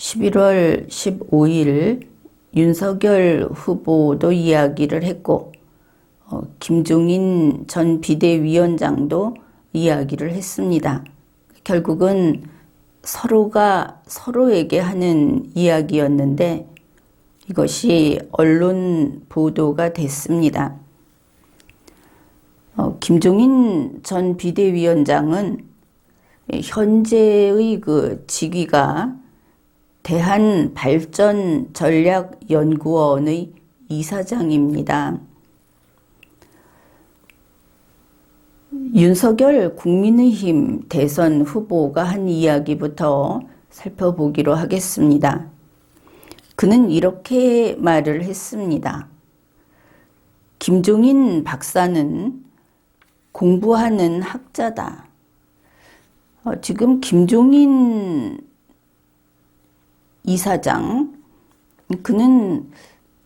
11월 15일 윤석열 후보도 이야기를 했고 김종인 전 비대위원장도 이야기를 했습니다. 결국은 서로가 서로에게 하는 이야기였는데 이것이 언론 보도가 됐습니다. 김종인 전 비대위원장은 현재의 그 직위가 대한발전전략연구원의 이사장입니다. 윤석열 국민의힘 대선 후보가 한 이야기부터 살펴보기로 하겠습니다. 그는 이렇게 말을 했습니다. 김종인 박사는 공부하는 학자다. 지금 김종인 이사장, 그는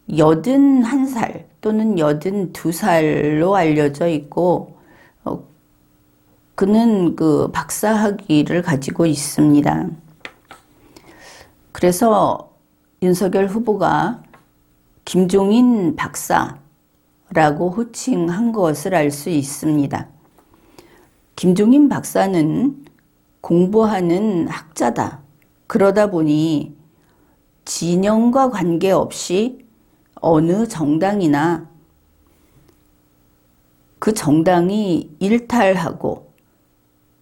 81살 또는 82살로 알려져 있고, 그는 그 박사 학위를 가지고 있습니다. 그래서 윤석열 후보가 김종인 박사라고 호칭한 것을 알 수 있습니다. 김종인 박사는 공부하는 학자다. 그러다 보니 진영과 관계없이 어느 정당이나 그 정당이 일탈하고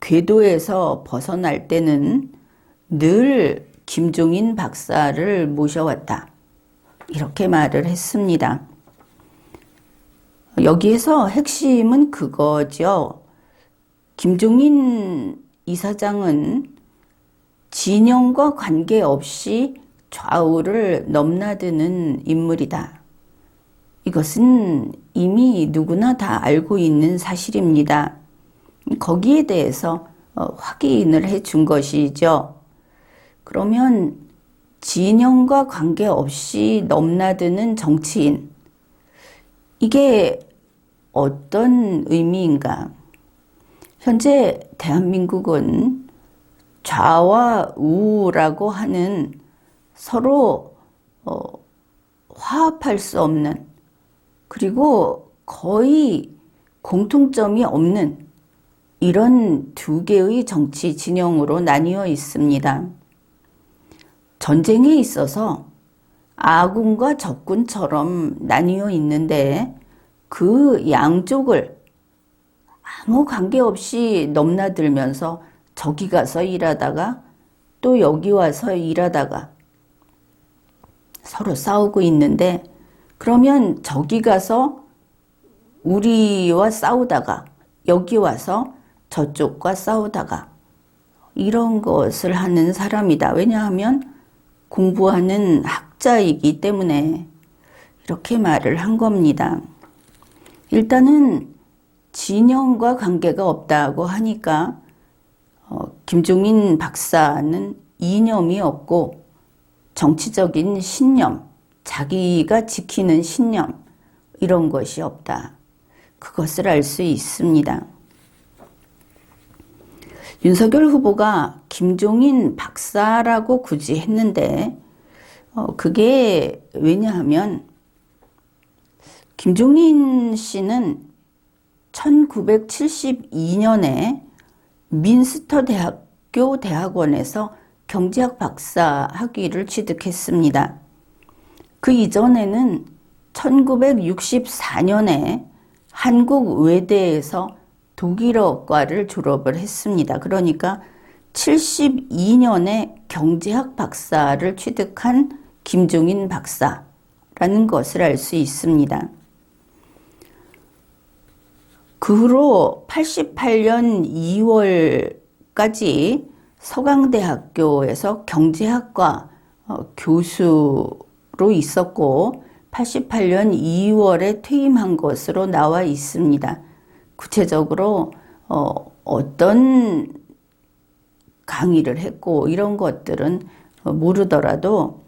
궤도에서 벗어날 때는 늘 김종인 박사를 모셔왔다. 이렇게 말을 했습니다. 여기에서 핵심은 그거죠. 김종인 이사장은 진영과 관계없이 좌우를 넘나드는 인물이다. 이것은 이미 누구나 다 알고 있는 사실입니다. 거기에 대해서 확인을 해준 것이죠. 그러면 진영과 관계없이 넘나드는 정치인, 이게 어떤 의미인가? 현재 대한민국은 좌와 우라고 하는 서로 화합할 수 없는, 그리고 거의 공통점이 없는 이런 두 개의 정치 진영으로 나뉘어 있습니다. 전쟁에 있어서 아군과 적군처럼 나뉘어 있는데 그 양쪽을 아무 관계없이 넘나들면서 저기 가서 일하다가 또 여기 와서 일하다가 서로 싸우고 있는데, 그러면 저기 가서 우리와 싸우다가 여기 와서 저쪽과 싸우다가 이런 것을 하는 사람이다. 왜냐하면 공부하는 학자이기 때문에 이렇게 말을 한 겁니다. 일단은 진영과 관계가 없다고 하니까 김종인 박사는 이념이 없고 정치적인 신념, 자기가 지키는 신념, 이런 것이 없다. 그것을 알 수 있습니다. 윤석열 후보가 김종인 박사라고 굳이 했는데 그게 왜냐하면 김종인 씨는 1972년에 민스터 대학교 대학원에서 경제학 박사 학위를 취득했습니다. 그 이전에는 1964년에 한국 외대에서 독일어과를 졸업을 했습니다. 그러니까 72년에 경제학 박사를 취득한 김종인 박사라는 것을 알 수 있습니다. 그 후로 88년 2월까지 서강대학교에서 경제학과 교수로 있었고 88년 2월에 퇴임한 것으로 나와 있습니다. 구체적으로 어떤 강의를 했고 이런 것들은 모르더라도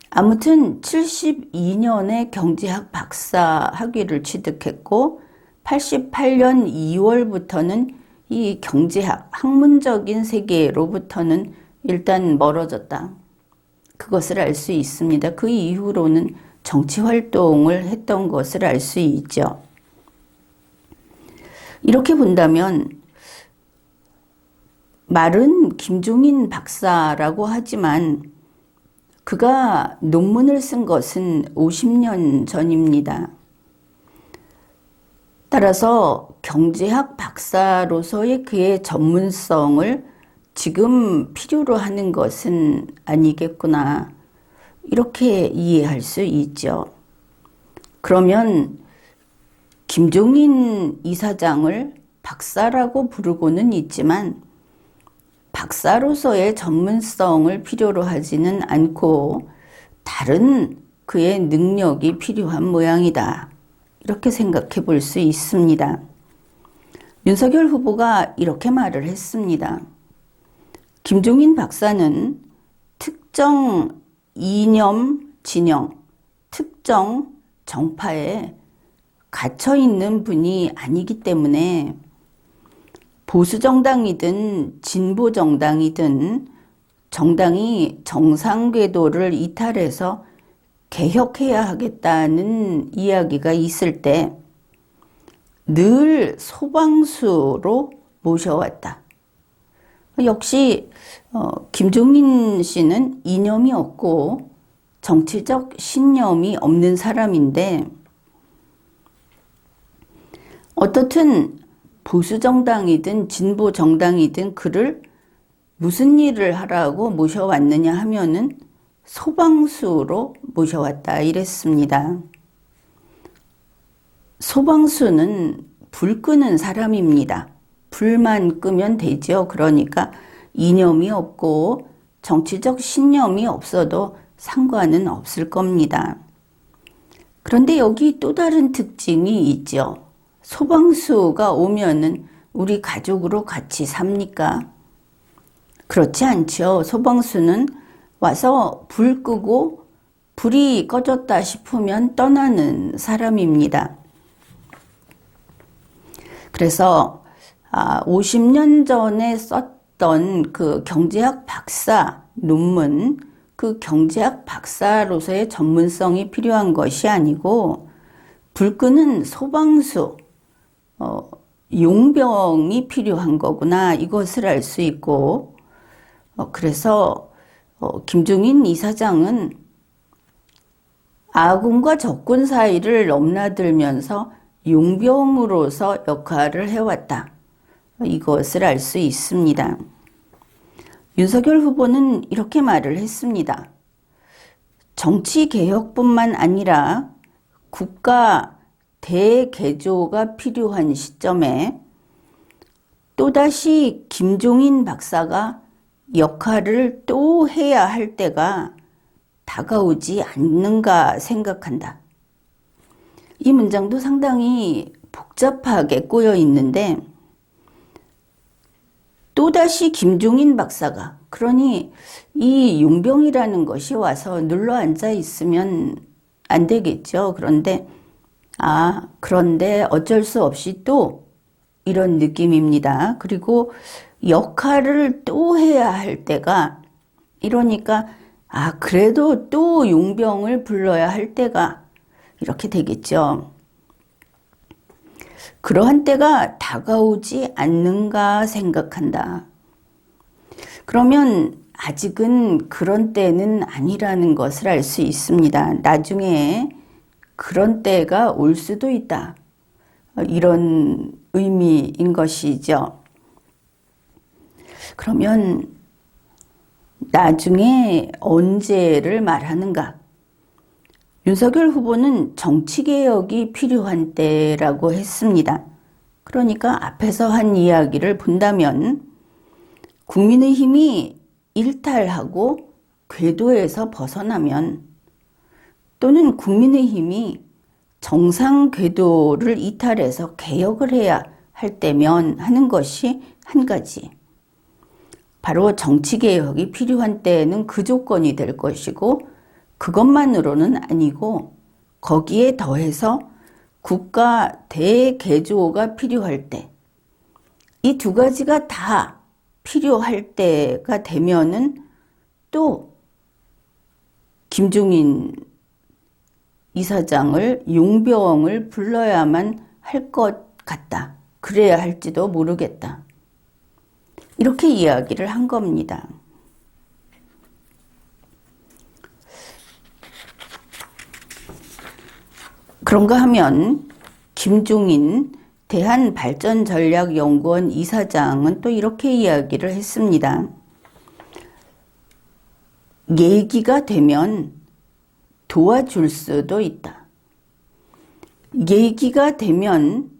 아무튼 72년에 경제학 박사 학위를 취득했고 88년 2월부터는 이 경제학, 학문적인 세계로부터는 일단 멀어졌다. 그것을 알 수 있습니다. 그 이후로는 정치 활동을 했던 것을 알 수 있죠. 이렇게 본다면 말은 김종인 박사라고 하지만 그가 논문을 쓴 것은 50년 전입니다. 따라서 경제학 박사로서의 그의 전문성을 지금 필요로 하는 것은 아니겠구나. 이렇게 이해할 수 있죠. 그러면 김종인 이사장을 박사라고 부르고는 있지만 박사로서의 전문성을 필요로 하지는 않고 다른 그의 능력이 필요한 모양이다. 이렇게 생각해 볼 수 있습니다. 윤석열 후보가 이렇게 말을 했습니다. 김종인 박사는 특정 이념, 진영, 특정 정파에 갇혀 있는 분이 아니기 때문에 보수정당이든 진보정당이든 정당이 정상궤도를 이탈해서 개혁해야 하겠다는 이야기가 있을 때 늘 소방수로 모셔왔다. 역시 김종인 씨는 이념이 없고 정치적 신념이 없는 사람인데 어떻든 보수정당이든 진보정당이든 그를 무슨 일을 하라고 모셔왔느냐 하면은 소방수로 모셔왔다 이랬습니다. 소방수는 불 끄는 사람입니다. 불만 끄면 되죠. 그러니까 이념이 없고 정치적 신념이 없어도 상관은 없을 겁니다. 그런데 여기 또 다른 특징이 있죠. 소방수가 오면은 우리 가족으로 같이 삽니까? 그렇지 않죠. 소방수는 와서 불 끄고 불이 꺼졌다 싶으면 떠나는 사람입니다. 그래서 50년 전에 썼던 그 경제학 박사 논문, 그 경제학 박사로서의 전문성이 필요한 것이 아니고 불 끄는 소방수, 용병이 필요한 거구나 이것을 알 수 있고 그래서 김종인 이사장은 아군과 적군 사이를 넘나들면서 용병으로서 역할을 해왔다. 이것을 알 수 있습니다. 윤석열 후보는 이렇게 말을 했습니다. 정치개혁뿐만 아니라 국가 대개조가 필요한 시점에 또다시 김종인 박사가 역할을 또 해야 할 때가 다가오지 않는가 생각한다. 이 문장도 상당히 복잡하게 꼬여 있는데 또다시 김종인 박사가 그러니 이 용병이라는 것이 와서 눌러 앉아 있으면 안 되겠죠. 그런데 어쩔 수 없이 또 이런 느낌입니다. 그리고 역할을 또 해야 할 때가 이러니까 그래도 또 용병을 불러야 할 때가 이렇게 되겠죠. 그러한 때가 다가오지 않는가 생각한다. 그러면 아직은 그런 때는 아니라는 것을 알 수 있습니다. 나중에 그런 때가 올 수도 있다. 이런 의미인 것이죠. 그러면 나중에 언제를 말하는가? 윤석열 후보는 정치개혁이 필요한 때라고 했습니다. 그러니까 앞에서 한 이야기를 본다면 국민의힘이 일탈하고 궤도에서 벗어나면 또는 국민의힘이 정상 궤도를 이탈해서 개혁을 해야 할 때면 하는 것이 한 가지. 바로 정치개혁이 필요한 때에는 그 조건이 될 것이고 그것만으로는 아니고 거기에 더해서 국가 대개조가 필요할 때, 이 두 가지가 다 필요할 때가 되면은 또 김종인 이사장을 용병을 불러야만 할 것 같다. 그래야 할지도 모르겠다. 이렇게 이야기를 한 겁니다. 그런가 하면 김종인 대한발전전략연구원 이사장은 또 이렇게 이야기를 했습니다. 얘기가 되면 도와줄 수도 있다. 얘기가 되면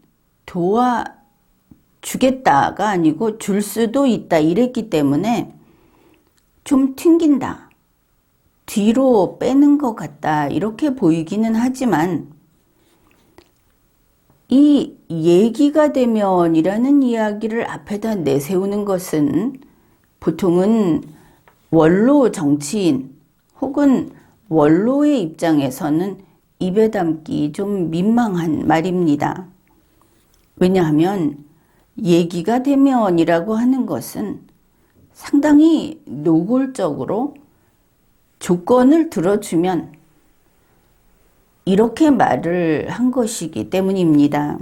도와주겠다가 아니고 줄 수도 있다 이랬기 때문에 좀 튕긴다. 뒤로 빼는 것 같다. 이렇게 보이기는 하지만 이 얘기가 되면이라는 이야기를 앞에다 내세우는 것은 보통은 원로 정치인 혹은 원로의 입장에서는 입에 담기 좀 민망한 말입니다. 왜냐하면 얘기가 되면이라고 하는 것은 상당히 노골적으로 조건을 들어주면 이렇게 말을 한 것이기 때문입니다.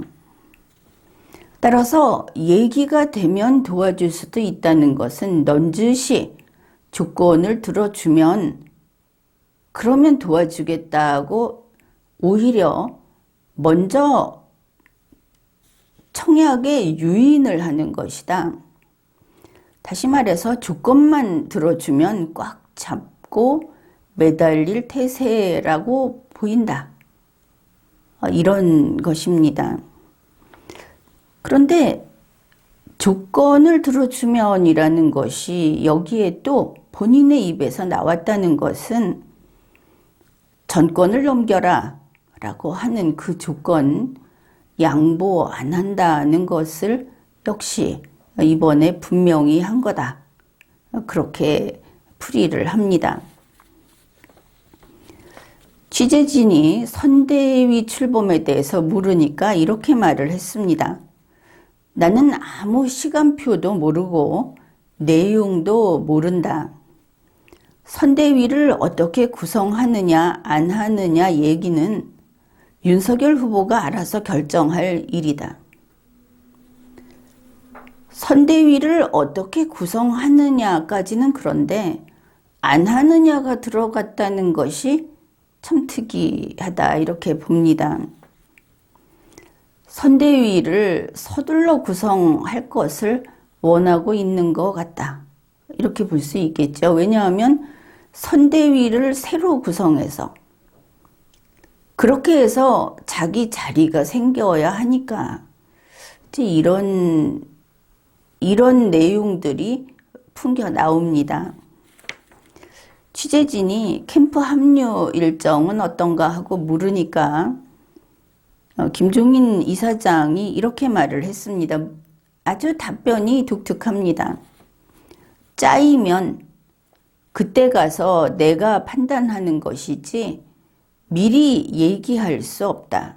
따라서 얘기가 되면 도와줄 수도 있다는 것은 넌지시 조건을 들어주면 그러면 도와주겠다고 오히려 먼저 청약에 유인을 하는 것이다. 다시 말해서 조건만 들어주면 꽉 잡고 매달릴 태세라고 보인다. 이런 것입니다. 그런데 조건을 들어주면이라는 것이 여기에 또 본인의 입에서 나왔다는 것은 전권을 넘겨라 라고 하는 그 조건 양보 안 한다는 것을 역시 이번에 분명히 한 거다. 그렇게 풀이를 합니다. 취재진이 선대위 출범에 대해서 물으니까 이렇게 말을 했습니다. 나는 아무 시간표도 모르고 내용도 모른다. 선대위를 어떻게 구성하느냐 안 하느냐 얘기는 윤석열 후보가 알아서 결정할 일이다. 선대위를 어떻게 구성하느냐까지는 그런데 안 하느냐가 들어갔다는 것이 참 특이하다 이렇게 봅니다. 선대위를 서둘러 구성할 것을 원하고 있는 것 같다. 이렇게 볼 수 있겠죠. 왜냐하면 선대위를 새로 구성해서 그렇게 해서 자기 자리가 생겨야 하니까 이제 이런 내용들이 풍겨 나옵니다. 취재진이 캠프 합류 일정은 어떤가 하고 물으니까 김종인 이사장이 이렇게 말을 했습니다. 아주 답변이 독특합니다. 짜이면 그때 가서 내가 판단하는 것이지 미리 얘기할 수 없다.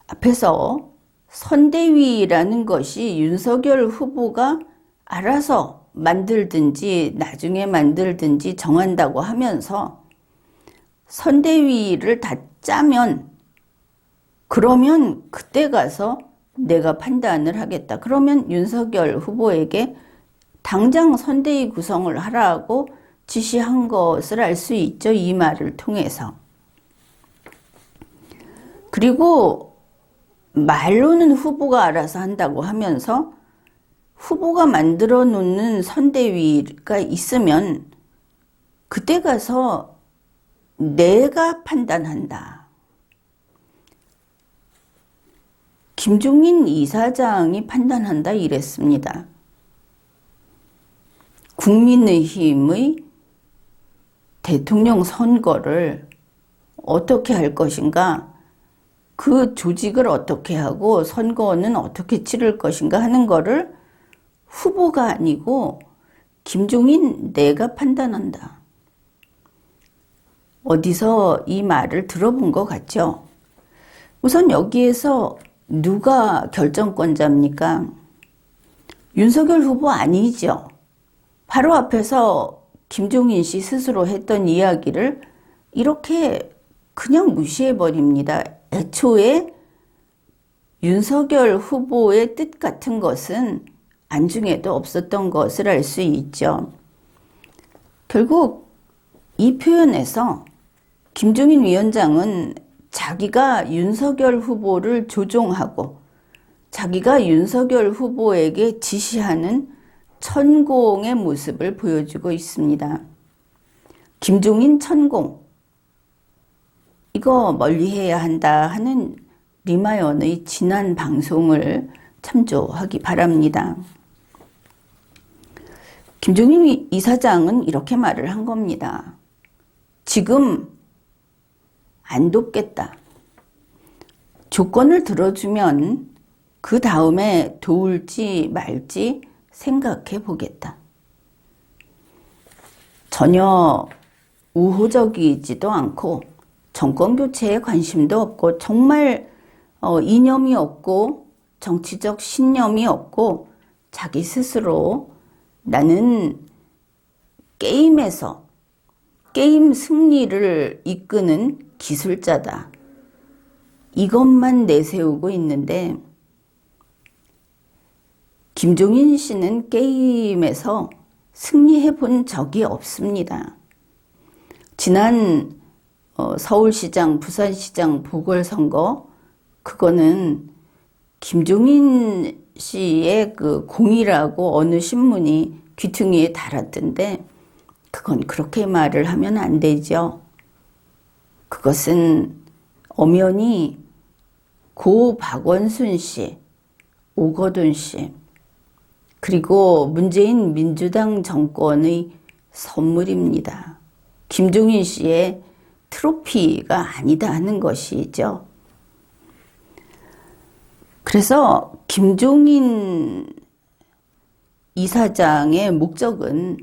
앞에서 선대위라는 것이 윤석열 후보가 알아서 만들든지 나중에 만들든지 정한다고 하면서 선대위를 다 짜면 그러면 그때 가서 내가 판단을 하겠다. 그러면 윤석열 후보에게 당장 선대위 구성을 하라고 지시한 것을 알 수 있죠. 이 말을 통해서. 그리고 말로는 후보가 알아서 한다고 하면서 후보가 만들어 놓는 선대위가 있으면 그때 가서 내가 판단한다. 김종인 이사장이 판단한다 이랬습니다. 국민의힘의 대통령 선거를 어떻게 할 것인가, 그 조직을 어떻게 하고 선거는 어떻게 치를 것인가 하는 거를 후보가 아니고 김종인 내가 판단한다. 어디서 이 말을 들어본 것 같죠? 우선 여기에서 누가 결정권자입니까? 윤석열 후보 아니죠. 바로 앞에서 김종인 씨 스스로 했던 이야기를 이렇게 그냥 무시해버립니다. 애초에 윤석열 후보의 뜻 같은 것은 안중에도 없었던 것을 알 수 있죠. 결국 이 표현에서 김종인 위원장은 자기가 윤석열 후보를 조종하고 자기가 윤석열 후보에게 지시하는 천공의 모습을 보여주고 있습니다. 김종인 천공, 이거 멀리해야 한다 하는 리마연의 지난 방송을 참조하기 바랍니다. 김종인 이사장은 이렇게 말을 한 겁니다. 지금 안 돕겠다. 조건을 들어주면 그 다음에 도울지 말지 생각해 보겠다. 전혀 우호적이지도 않고 정권 교체에 관심도 없고 정말 이념이 없고 정치적 신념이 없고 자기 스스로 나는 게임에서 게임 승리를 이끄는 기술자다. 이것만 내세우고 있는데 김종인 씨는 게임에서 승리해 본 적이 없습니다. 지난 서울시장, 부산시장 보궐선거, 그거는 김종인 씨의 그 공이라고 어느 신문이 귀퉁이에 달았던데 그건 그렇게 말을 하면 안 되죠. 그것은 엄연히 고 박원순 씨, 오거돈 씨, 그리고 문재인 민주당 정권의 선물입니다. 김종인 씨의 트로피가 아니다 하는 것이죠. 그래서 김종인 이사장의 목적은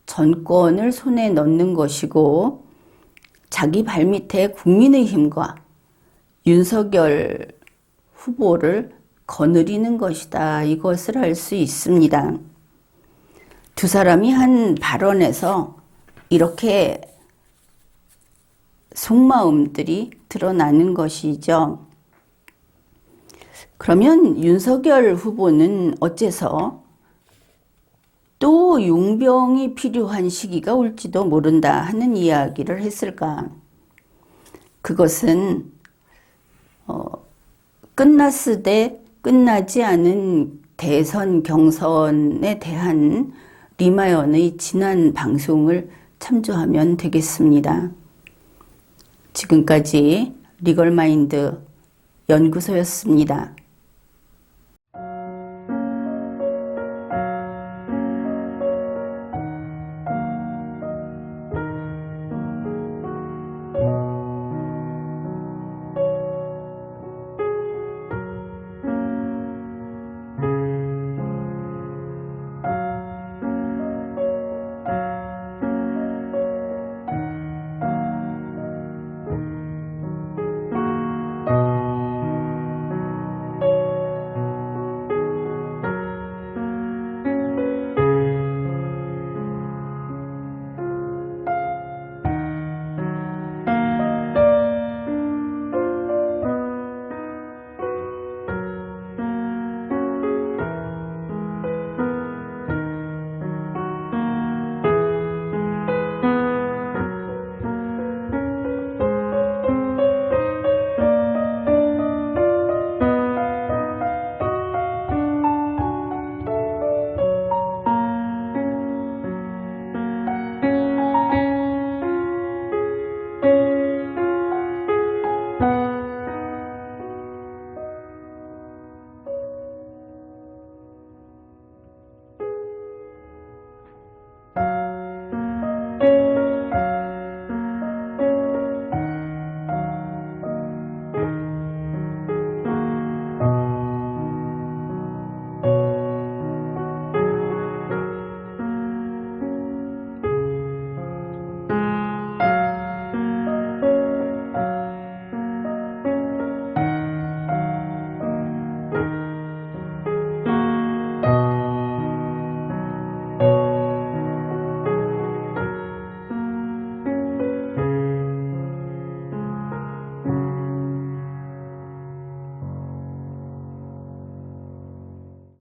정권을 손에 넣는 것이고 자기 발밑에 국민의힘과 윤석열 후보를 거느리는 것이다. 이것을 알 수 있습니다. 두 사람이 한 발언에서 이렇게 속마음들이 드러나는 것이죠. 그러면 윤석열 후보는 어째서 또 용병이 필요한 시기가 올지도 모른다 하는 이야기를 했을까? 그것은 끝났으되 끝나지 않은 대선 경선에 대한 리마연의 지난 방송을 참조하면 되겠습니다. 지금까지 리걸마인드 연구소였습니다.